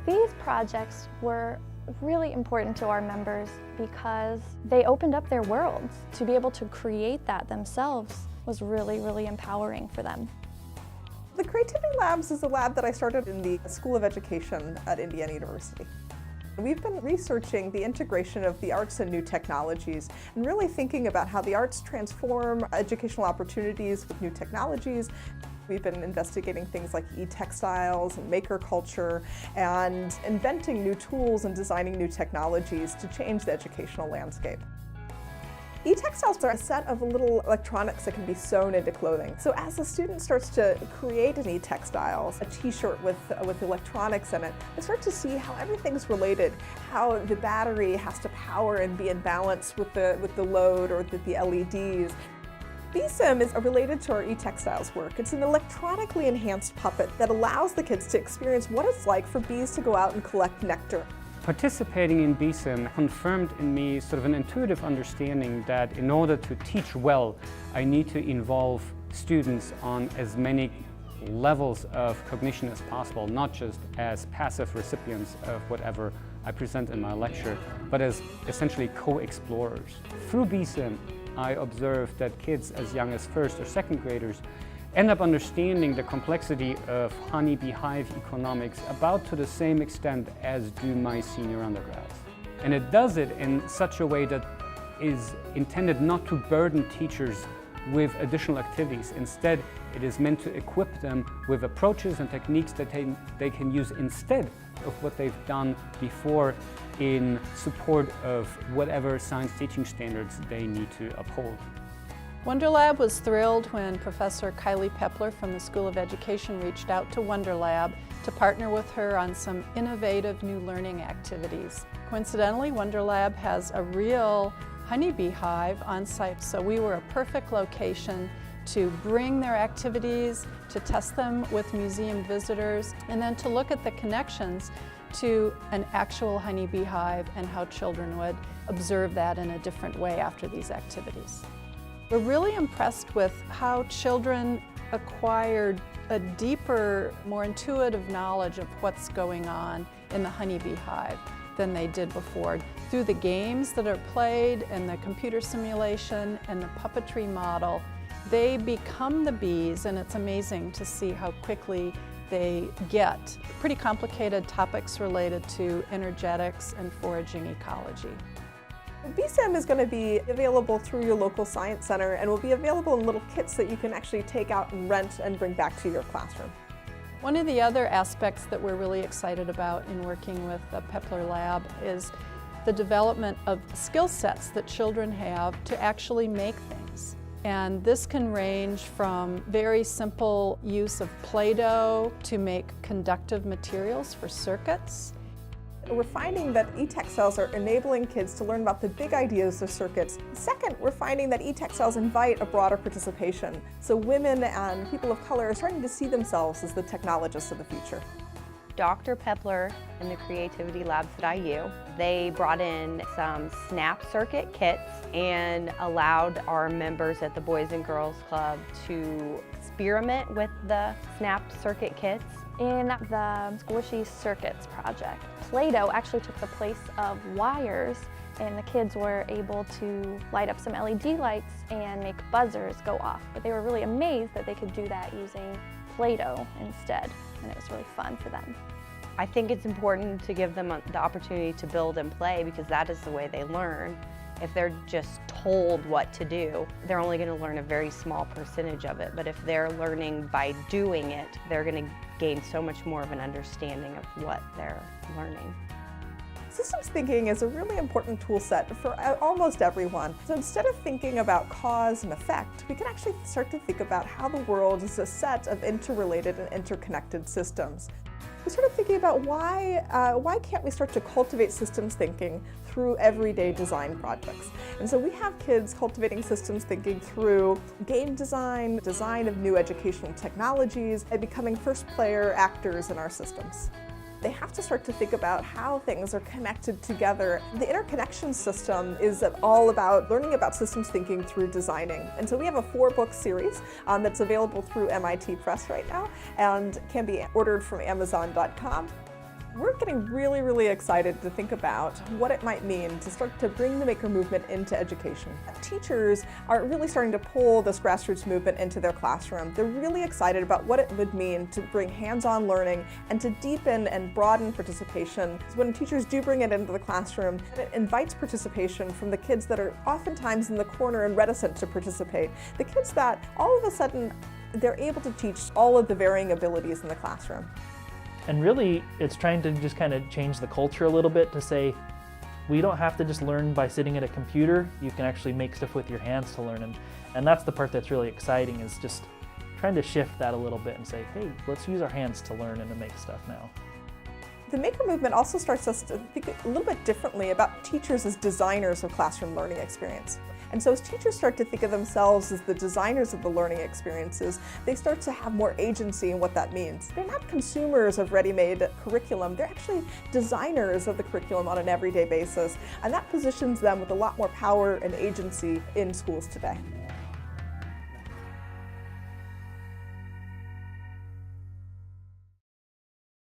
These projects were really important to our members because they opened up their worlds. To be able to create that themselves was really, really empowering for them. The Creativity Labs is a lab that I started in the School of Education at Indiana University. We've been researching the integration of the arts and new technologies and really thinking about how the arts transform educational opportunities with new technologies. We've been investigating things like E-Textiles and maker culture and inventing new tools and designing new technologies to change the educational landscape. E-Textiles are a set of little electronics that can be sewn into clothing. So as a student starts to create an E-Textiles, a t-shirt with electronics in it, they start to see how everything's related, how the battery has to power and be in balance with the load or with the LEDs. Beesim is related to our E-Textiles work. It's an electronically enhanced puppet that allows the kids to experience what it's like for bees to go out and collect nectar. Participating in beesim confirmed in me sort of an intuitive understanding that in order to teach well, I need to involve students on as many levels of cognition as possible, not just as passive recipients of whatever I present in my lecture, but as essentially co-explorers. Through beesim, I observed that kids as young as first or second graders end up understanding the complexity of honeybee hive economics about to the same extent as do my senior undergrads. And it does it in such a way that is intended not to burden teachers with additional activities. Instead, it is meant to equip them with approaches and techniques that they can use instead of what they've done before in support of whatever science teaching standards they need to uphold. WonderLab was thrilled when Professor Kylie Pepler from the School of Education reached out to WonderLab to partner with her on some innovative new learning activities. Coincidentally, WonderLab has a real honeybee hive on site, so we were a perfect location to bring their activities, to test them with museum visitors, and then to look at the connections to an actual honeybee hive and how children would observe that in a different way after these activities. We're really impressed with how children acquired a deeper, more intuitive knowledge of what's going on in the honeybee hive than they did before. Through the games that are played and the computer simulation and the puppetry model, they become the bees, and it's amazing to see how quickly they get pretty complicated topics related to energetics and foraging ecology. beesim is going to be available through your local science center and will be available in little kits that you can actually take out and rent and bring back to your classroom. One of the other aspects that we're really excited about in working with the Pepler Lab is the development of skill sets that children have to actually make things. And this can range from very simple use of Play-Doh to make conductive materials for circuits. We're finding that E-Textiles are enabling kids to learn about the big ideas of circuits. Second, we're finding that E-Textiles invite a broader participation. So women and people of color are starting to see themselves as the technologists of the future. Dr. Pepler and the Creativity Labs at IU, they brought in some snap circuit kits and allowed our members at the Boys and Girls Club to experiment with the snap circuit kits. In the Squishy Circuits project, Play-Doh actually took the place of wires, and the kids were able to light up some LED lights and make buzzers go off. But they were really amazed that they could do that using Play-Doh instead, and it was really fun for them. I think it's important to give them the opportunity to build and play, because that is the way they learn. If they're just told what to do, they're only going to learn a very small percentage of it. But if they're learning by doing it, they're going to gain so much more of an understanding of what they're learning. Systems thinking is a really important tool set for almost everyone. So instead of thinking about cause and effect, we can actually start to think about how the world is a set of interrelated and interconnected systems. We started thinking about why can't we start to cultivate systems thinking through everyday design projects. And so we have kids cultivating systems thinking through game design, design of new educational technologies, and becoming first player actors in our systems. They have to start to think about how things are connected together. The interconnection system is all about learning about systems thinking through designing. And so we have a 4-book series that's available through MIT Press right now and can be ordered from Amazon.com. We're getting really excited to think about what it might mean to start to bring the maker movement into education. Teachers are really starting to pull this grassroots movement into their classroom. They're really excited about what it would mean to bring hands-on learning and to deepen and broaden participation. When teachers do bring it into the classroom, it invites participation from the kids that are oftentimes in the corner and reticent to participate. The kids that all of a sudden they're able to teach all of the varying abilities in the classroom. And really, it's trying to just kind of change the culture a little bit to say, we don't have to just learn by sitting at a computer. You can actually make stuff with your hands to learn. And that's the part that's really exciting, is just trying to shift that a little bit and say, hey, let's use our hands to learn and to make stuff now. The maker movement also starts us to think a little bit differently about teachers as designers of classroom learning experience. And so as teachers start to think of themselves as the designers of the learning experiences, they start to have more agency in what that means. They're not consumers of ready-made curriculum, they're actually designers of the curriculum on an everyday basis, and that positions them with a lot more power and agency in schools today.